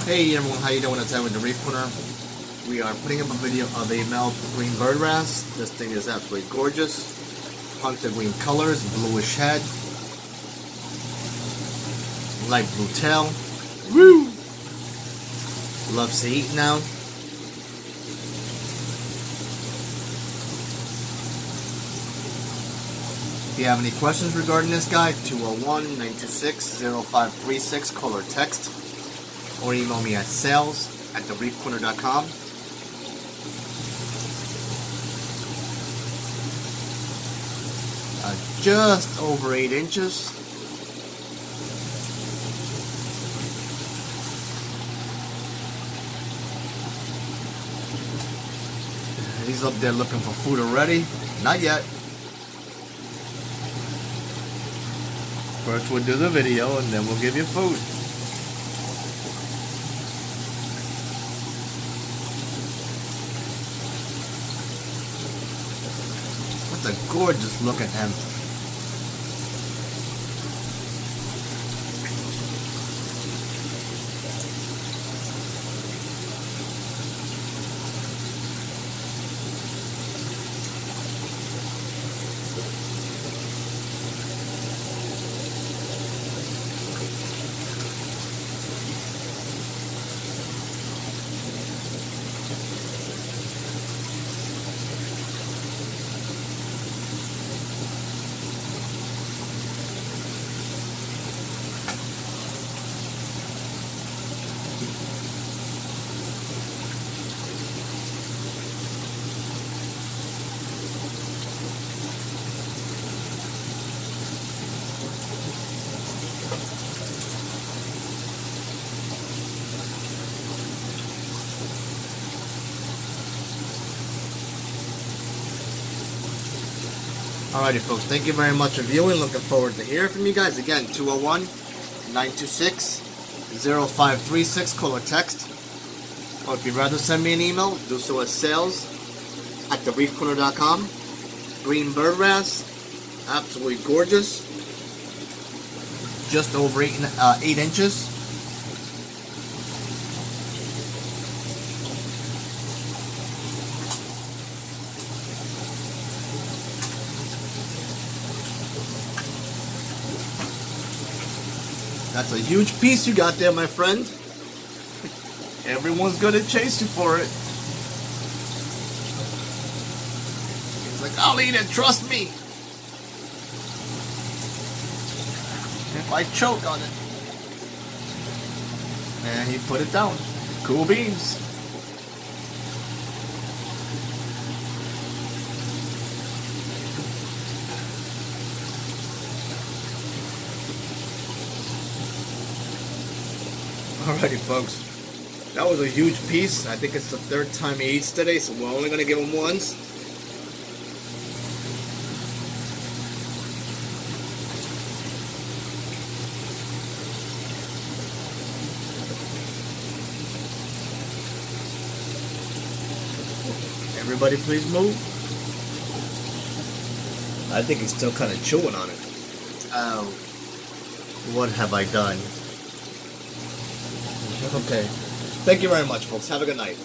Hey everyone, how you doing? It's Ed with the Reef Corner. We are putting up a video of a male green bird wrasse. This thing is absolutely gorgeous. Hunter green colors, bluish head, light blue tail. Woo! Loves to eat now. If you have any questions regarding this guy, 201-926-0536, call or text, or email me at sales@thereefcorner.com. Just over 8 inches. He's up there looking for food already. Not yet. First we'll do the video and then we'll give you food. What a gorgeous look at him. Alrighty folks, thank you very much for viewing. Looking forward to hearing from you guys. Again, 201-926-0536, call or text. Or if you'd rather send me an email, do so at sales@thereefcorner.com. Green bird wrasse, absolutely gorgeous. Just over 8 inches. That's a huge piece you got there, my friend. Everyone's gonna chase you for it. He's like, I'll eat it, trust me. If I choke on it. And he put it down. Cool beans. Alrighty folks, that was a huge piece. I think it's the 3rd time he eats today, so we're only going to give him once. Everybody please move. I think he's still kind of chewing on it. Oh, what have I done? Okay. Thank you very much, folks. Have a good night.